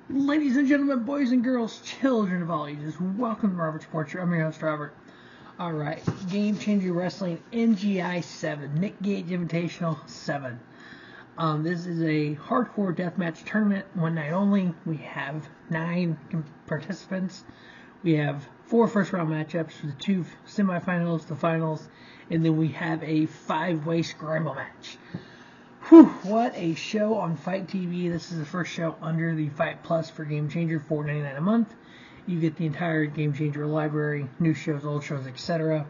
Ladies and gentlemen, boys and girls, children of all ages, welcome to Robert Sports. I'm your host, Robert. Alright, Game Changer Wrestling NGI 7, Nick Gage Invitational 7. This is a hardcore deathmatch tournament, one night only. We have 9 participants. We have 4 first round matchups for the 2 semifinals, the finals, and then we have a 5-way scramble match. Whew, what a show on Fight TV. This is the first show under the Fight Plus for Game Changer, $4.99 a month. You get the entire Game Changer library, new shows, old shows, etc.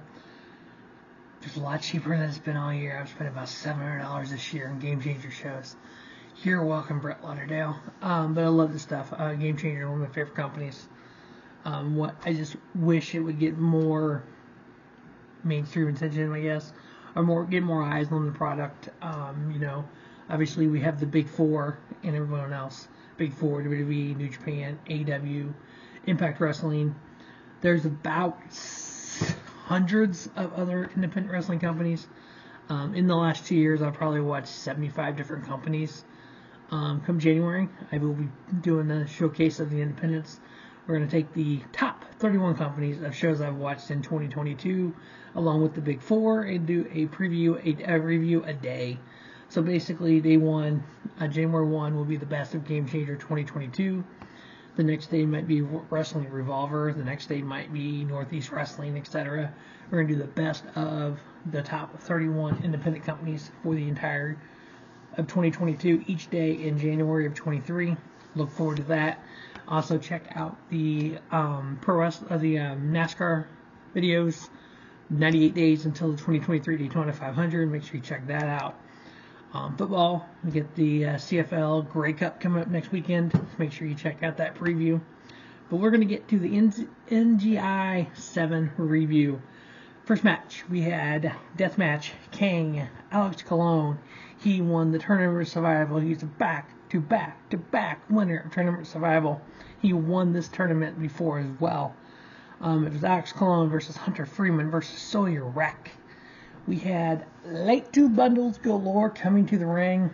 It's a lot cheaper than it's been all year. I've spent about $700 this year on Game Changer shows. You're welcome, Brett Lauderdale. But I love this stuff. Game Changer, one of my favorite companies. I just wish it would get more mainstream attention, I guess. Or get more eyes on the product. Obviously we have the Big Four and everyone else. Big Four, WWE, New Japan, AEW, Impact Wrestling. There's about hundreds of other independent wrestling companies. In the last 2 years, I've probably watched 75 different companies. Come January, I will be doing a showcase of the independents. We're going to take the top 31 companies of shows I've watched in 2022, along with the Big Four, and do a review a day. So basically, day 1, January 1, will be the best of Game Changer 2022. The next day might be Wrestling Revolver. The next day might be Northeast Wrestling, etc. We're going to do the best of the top 31 independent companies for the entire of 2022, each day in January of 23. Look forward to that. Also check out the NASCAR videos, 98 days until the 2023 Daytona 500. Make sure you check that out. Football, we get the CFL Grey Cup coming up next weekend. Make sure you check out that preview. But we're going to get to the NGI 7 review. First match, we had Deathmatch King, Alex Colon. He won the Tournament of Survival. He's a back-to-back winner of Tournament of Survival. He won this tournament before as well. It was Alex Colon versus Hunter Freeman versus Sawyer. We had late 2 bundles galore coming to the ring.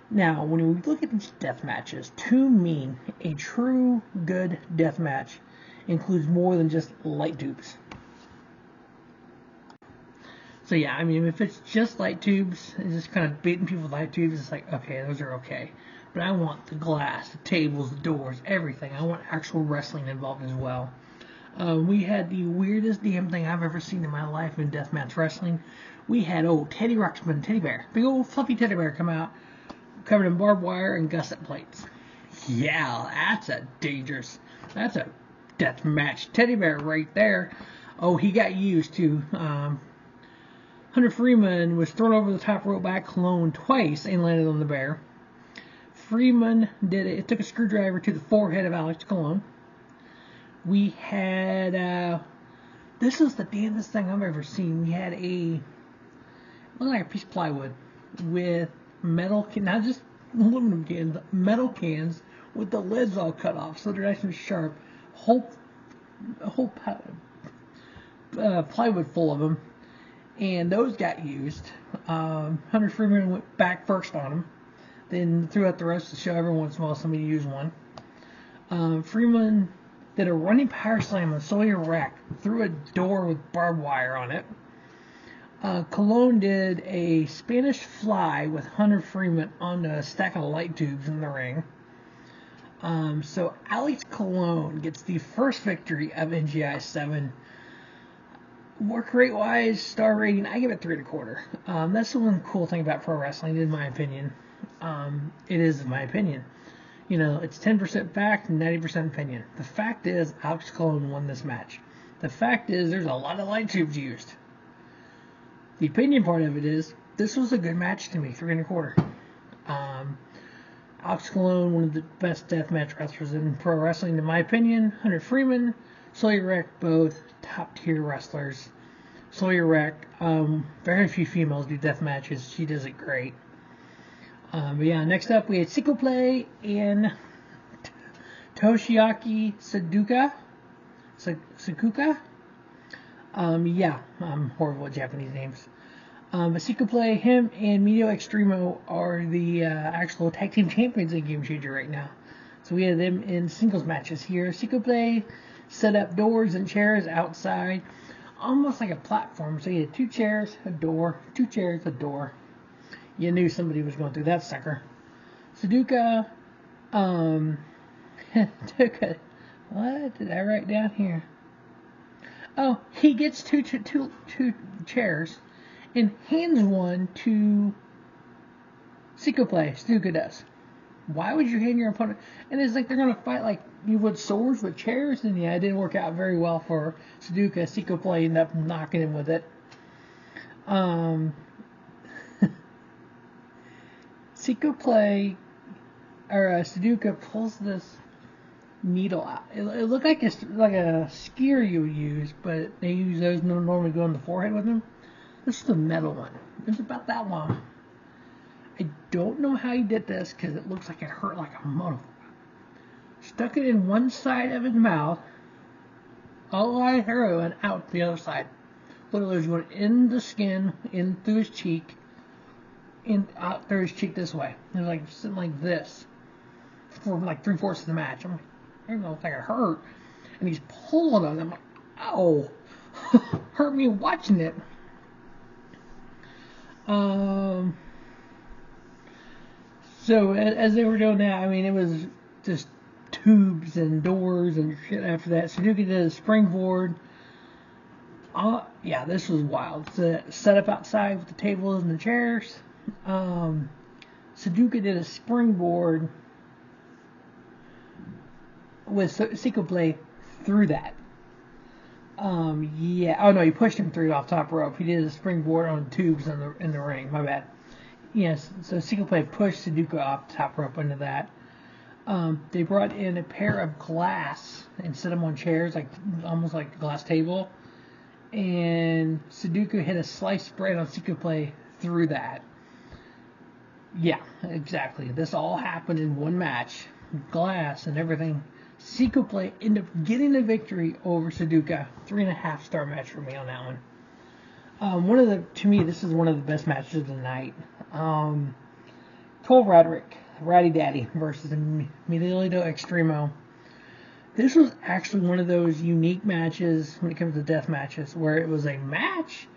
Now, when we look at these death matches, to me, a true good death match includes more than just light tubes. So yeah, I mean, if it's just light tubes, it's just kind of beating people with light tubes, it's like, okay, those are okay. But I want the glass, the tables, the doors, everything. I want actual wrestling involved as well. We had the weirdest damn thing I've ever seen in my life in deathmatch wrestling. We had old Teddy Ruxpin, teddy bear, big old fluffy teddy bear come out, covered in barbed wire and gusset plates. Yeah, that's a deathmatch teddy bear right there. Oh, he got used to. Hunter Freeman was thrown over the top rope by Colon twice and landed on the bear. Freeman did it. It took a screwdriver to the forehead of Alex Colon. We had, this is the damnedest thing I've ever seen. We had it looked like a piece of plywood with metal, not just aluminum cans, metal cans with the lids all cut off so they're nice and sharp. A whole plywood full of them. And those got used. Hunter Freeman went back first on them. Then threw out the rest to show every once in a while somebody used one. Freeman did a running power slam on Sawyer rack through a door with barbed wire on it. Colon did a Spanish fly with Hunter Freeman on a stack of light tubes in the ring. So Alex Colon gets the first victory of NGI 7. Work rate wise, star rating, I give it 3 1/4. That's the one cool thing about pro wrestling, in my opinion. It is, in my opinion. You know, it's 10% fact and 90% opinion. The fact is, Alex Colon won this match. The fact is, there's a lot of light tubes used. The opinion part of it is, this was a good match to me, 3 1/4. Alex Colon, one of the best deathmatch wrestlers in pro wrestling, in my opinion. Hunter Freeman, Sawyer, both top-tier wrestlers. Sawyer, very few females do death matches. She does it great. But yeah, next up we had Cicople and Toshiyuki Sakuda. Yeah, I'm horrible at Japanese names. But Cicople, him and Miedo Extremo are the actual tag team champions in Game Changer right now. So we had them in singles matches here. Cicople set up doors and chairs outside, almost like a platform. So you had 2 chairs, a door, 2 chairs, a door. You knew somebody was going through that sucker. Sakuda took a... What did I write down here? Oh, he gets two chairs and hands one to Cicople. Sakuda does. Why would you hand your opponent? And it's like they're going to fight like you would swords with chairs. And yeah, it didn't work out very well for Sakuda. Cicople ended up knocking him with it. Cicople, or Sakuda pulls this needle out. It looked like it's like a skier you would use, but they use those normally go on the forehead with them. This is a metal one. It was about that long. I don't know how he did this because it looks like it hurt like a motherfucker. Stuck it in one side of his mouth, all the way through and out the other side. Literally, he went in the skin, in through his cheek, in out through his cheek this way. It was like sitting like this for like 3/4 of the match. I'm like, I don't know if it hurt. And he's pulling on them. I'm like, ow. Hurt me watching it. So as they were doing that, I mean, it was just tubes and doors and shit after that. Sakuda did a springboard. Yeah, this was wild. So set up outside with the tables and the chairs. Sakuda did a springboard with Cicople through that. Yeah. Oh no, he pushed him through off top rope. He did a springboard on tubes in the ring. My bad. Yes. So Cicople pushed Sakuda off the top rope into that. They brought in a pair of glass and set them on chairs, like almost like a glass table. And Sakuda hit a sliced bread on Cicople through that. Yeah, exactly. This all happened in one match. Glass and everything. Cicople ended up getting the victory over Sakuda. 3.5-star match for me on that one. To me, this is one of the best matches of the night. Cole Radrick, Ratty Daddy versus Miedo Extremo. This was actually one of those unique matches when it comes to death matches where it was a match.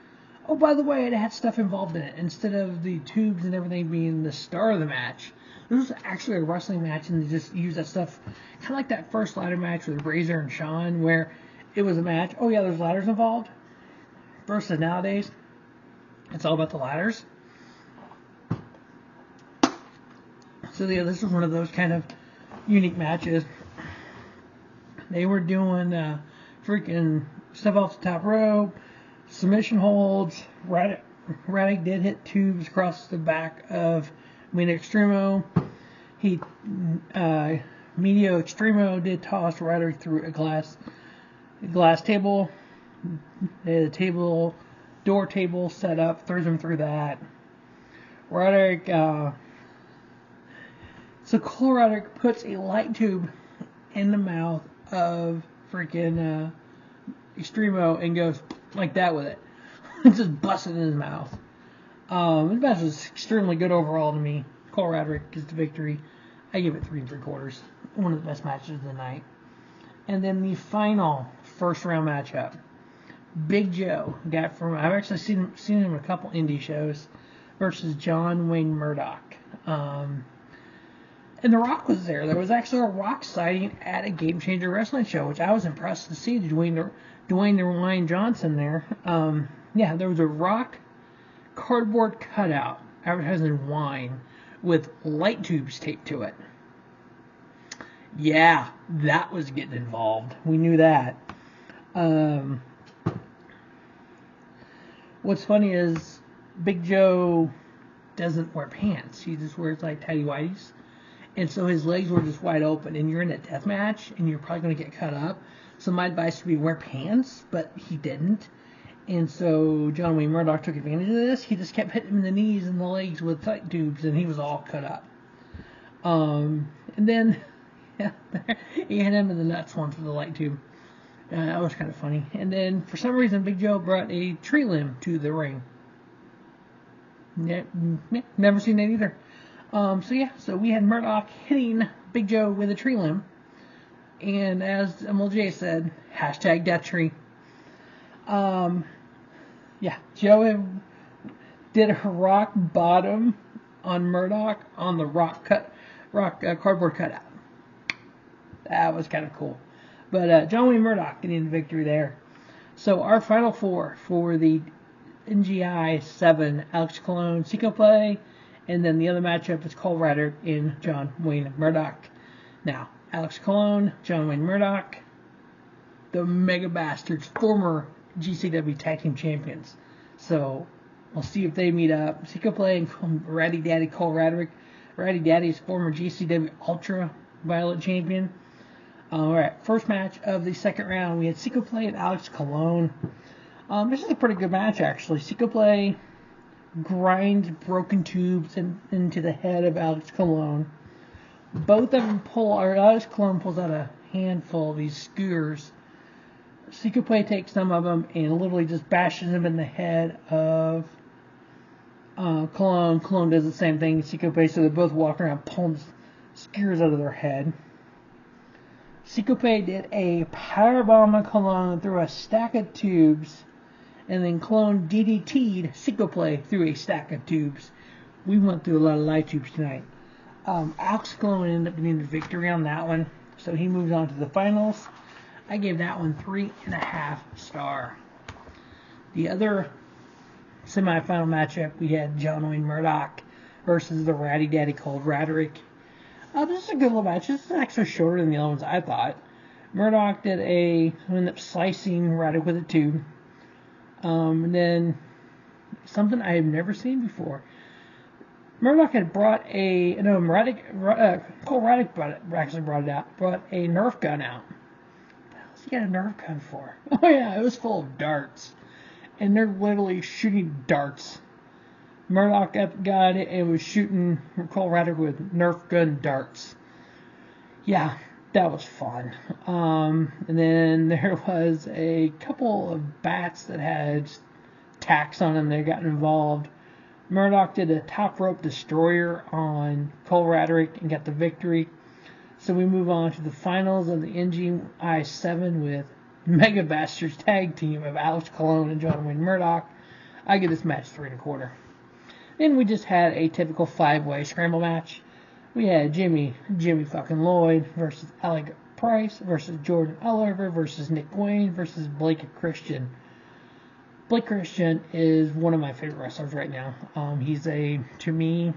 Oh, by the way, it had stuff involved in it. Instead of the tubes and everything being the star of the match, this was actually a wrestling match, and they just used that stuff. Kind of like that first ladder match with Razor and Shawn, where it was a match. Oh, yeah, there's ladders involved. Versus nowadays, it's all about the ladders. So, yeah, this was one of those kind of unique matches. They were doing freaking stuff off the top rope, submission holds. Radrick did hit tubes across the back of Miedo Extremo. Miedo Extremo did toss Radrick through a glass table. They had a door table set up, throws him through that. Radrick, so Cole Radrick puts a light tube in the mouth of freaking Extremo and goes like that with it. Just busted in his mouth. This match was extremely good overall to me. Cole Radrick gets the victory. I give it 3 3/4. One of the best matches of the night. And then the final first round matchup. Big Joe got from, I've actually seen him in a couple indie shows, versus John Wayne Murdoch. And The Rock was there. There was actually a Rock sighting at a Game Changer wrestling show, which I was impressed to see. Dwayne the Wine Johnson there. Yeah, there was a Rock cardboard cutout advertising wine with light tubes taped to it. Yeah, that was getting involved. We knew that. What's funny is Big Joe doesn't wear pants. He just wears like tighty whities. And so his legs were just wide open. And you're in a death match and you're probably going to get cut up. So my advice would be wear pants, but he didn't. And so John Wayne Murdoch took advantage of this. He just kept hitting him in the knees and the legs with tight tubes, and he was all cut up. And then he hit him in the nuts once with the light tube. That was kind of funny. And then for some reason, Big Joe brought a tree limb to the ring. Yeah, never seen that either. So we had Murdoch hitting Big Joe with a tree limb. And as MLJ said, hashtag death tree. Joe did a rock bottom on Murdoch on the cardboard cutout. That was kind of cool. But John Wayne Murdoch getting the victory there. So our final four for the NGI 7, Alex Colon, Cicople, and then the other matchup is Cole Radrick and John Wayne Murdoch. Now, Alex Colon, John Wayne Murdoch, the Mega Bastards, former GCW Tag Team Champions. So we'll see if they meet up. Cicople and Ratty Daddy Cole Radrick. Ratty Daddy is former GCW Ultra Violet Champion. Alright, first match of the second round, we had Cicople and Alex Colon. This is a pretty good match, actually. Cicople grinds broken tubes into the head of Alex Colon. Both of them Alex Colon pulls out a handful of these skewers. Cicople takes some of them and literally just bashes them in the head of Colon. Colon does the same thing. Cicople, so they're both walking around pulling skewers out of their head. Cicople did a powerbomb on Colon through a stack of tubes, and then Colon DDT'd Cicople through a stack of tubes. We went through a lot of light tubes tonight. Alex Colon ended up getting the victory on that one, so he moves on to the finals. I gave that one 3.5 stars. The other semifinal matchup, we had John Wayne Murdoch versus the Ratty Daddy called Radrick. This is a good little match. This is actually shorter than the other ones, I thought. Murdoch ended up slicing Radrick with a tube. And then something I have never seen before. Murdoch had brought Cole Radrick brought a Nerf gun out. What's he got a Nerf gun for? Oh yeah, it was full of darts. And they're literally shooting darts. Murdoch got it and was shooting Cole Radrick with Nerf gun darts. Yeah, that was fun. And then there was a couple of bats that had tacks on them that got involved. Murdoch did a top rope destroyer on Cole Radrick and got the victory. So we move on to the finals of the NGI 7 with Mega Bastards tag team of Alex Colon and John Wayne Murdoch. I give this match 3.25. Then we just had a typical 5-way scramble match. We had Jimmy fucking Lloyd versus Alec Price versus Jordan Oliver versus Nick Wayne versus Blake Christian. Blake Christian is one of my favorite wrestlers right now. He's to me,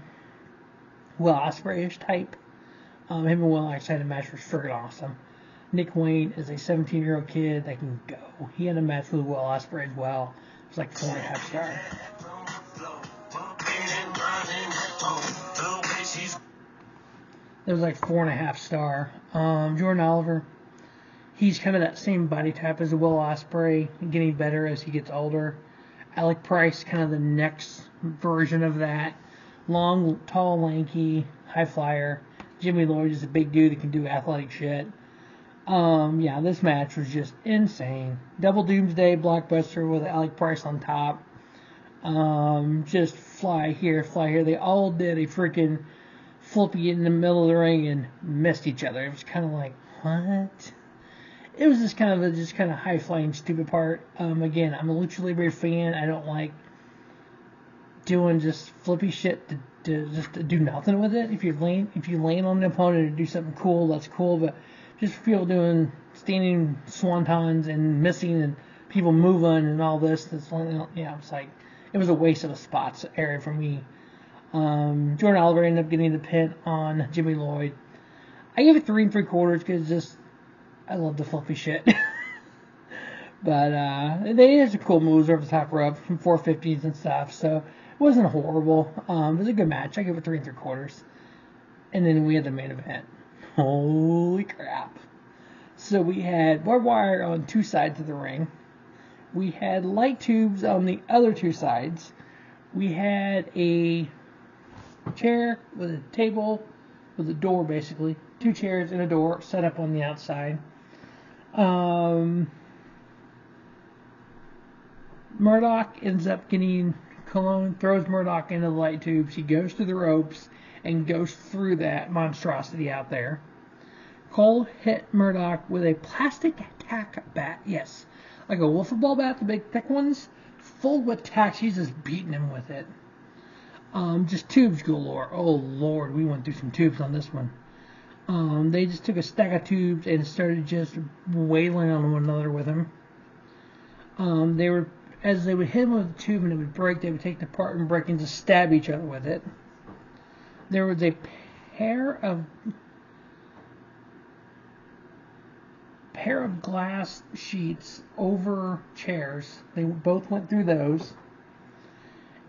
Will Ospreay-ish type. Him and Will actually had a match was friggin' awesome. Nick Wayne is a 17-year-old kid that can go. He had a match with Will Ospreay as well. It was like 4.5 stars. It was like 4.5 star. Jordan Oliver, he's kind of that same body type as Will Ospreay, getting better as he gets older. Alec Price, kind of the next version of that. Long, tall, lanky, high flyer. Jimmy Lloyd is a big dude that can do athletic shit. This match was just insane. Double Doomsday blockbuster with Alec Price on top. Just fly here. They all did a freaking flippy in the middle of the ring and missed each other. It was kind of like, what? It was just kind of high flying stupid part. Again, I'm a Lucha Libre fan. I don't like doing just flippy shit to do nothing with it. If you land on an opponent to do something cool, that's cool. But just for people doing standing swantons and missing and people moving and all this, it's like it was a waste of a spots area for me. Jordan Oliver ended up getting the pin on Jimmy Lloyd. I gave it 3 3/4 because I love the fluffy shit. But they had some cool moves over the top rope, from 450s and stuff, so it wasn't horrible. It was a good match. I gave it 3 3/4. And then we had the main event. Holy crap. So we had barbed wire on 2 sides of the ring. We had light tubes on the other 2 sides. We had a chair with a table with a door, basically. 2 chairs and a door set up on the outside. Murdoch ends up getting Colon, throws Murdoch into the light tubes. He goes to the ropes and goes through that monstrosity out there. Cole hit Murdoch with a plastic tack bat. Yes, like a wiffle ball bat, the big thick ones, full with tacks. He's just beating him with it. Just tubes galore. Oh Lord, we went through some tubes on this one. They just took a stack of tubes and started just wailing on one another with him. As they would hit him with the tube and it would break, they would take it apart and break and just stab each other with it. There was a pair of glass sheets over chairs. They both went through those.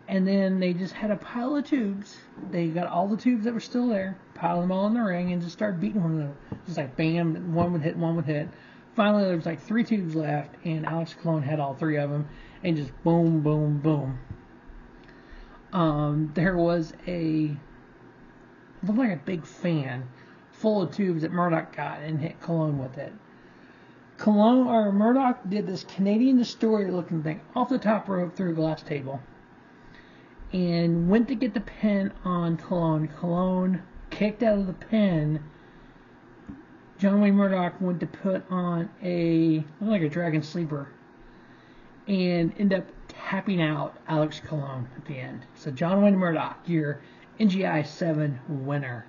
And then they just had a pile of tubes. They got all the tubes that were still there, piled them all in the ring, and just started beating one another. Just like bam, one would hit, one would hit. Finally, there was like 3 tubes left, and Alex Colon had all 3 of them, and just boom, boom, boom. There was looked like a big fan full of tubes that Murdoch got and hit Colon with it. Murdoch did this Canadian Destroyer looking thing off the top rope through a glass table and went to get the pin on Colon. Colon kicked out of the pin. John Wayne Murdoch went to put on like a dragon sleeper and ended up tapping out Alex Colon at the end. So John Wayne Murdoch, your NGI 7 winner.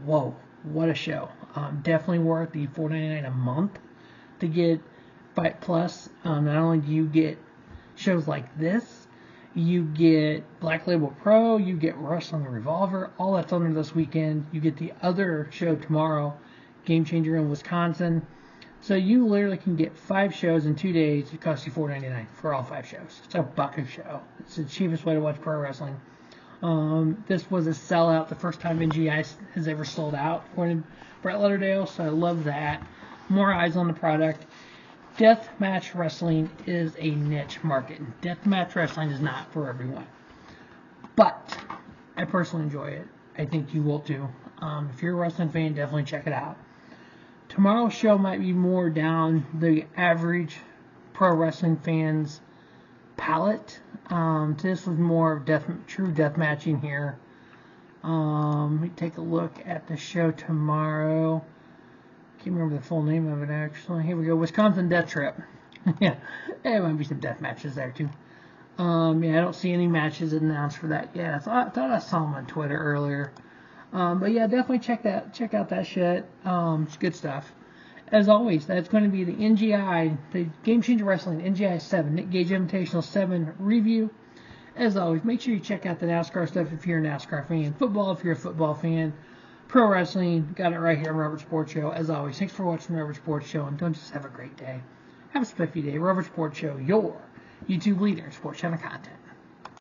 Whoa, what a show. Definitely worth the $4.99 a month to get Fight Plus. Not only do you get shows like this, you get Black Label Pro, you get Wrestling Revolver, all that's on there this weekend. You get the other show tomorrow, Game Changer in Wisconsin. So you literally can get 5 shows in 2 days. It costs you $4.99 for all 5 shows. It's $1 a show. It's the cheapest way to watch pro wrestling. This was a sellout, the first time NGI has ever sold out, according to Brett Lauderdale, so I love that. More eyes on the product. Deathmatch wrestling is a niche market. Deathmatch wrestling is not for everyone. But I personally enjoy it. I think you will too. If you're a wrestling fan, definitely check it out. Tomorrow's show might be more down the average pro wrestling fan's palette. This was more of true death matching here. Let me take a look at the show tomorrow. Can't remember the full name of it actually. Here we go. Wisconsin Death Trip. Yeah, there might be some death matches there too. Yeah, I don't see any matches announced for that yet. I thought I saw them on Twitter earlier. But yeah, definitely check out that shit. It's good stuff. As always, that's going to be the NGI, the Game Changer Wrestling NGI 7, Nick Gage Invitational 7 review. As always, make sure you check out the NASCAR stuff if you're a NASCAR fan. Football if you're a football fan. Pro wrestling, got it right here on Robert Sports Show. As always, thanks for watching Robert Sports Show, and don't just have a great day. Have a spiffy day. Robert Sports Show, your YouTube leader in sports channel content.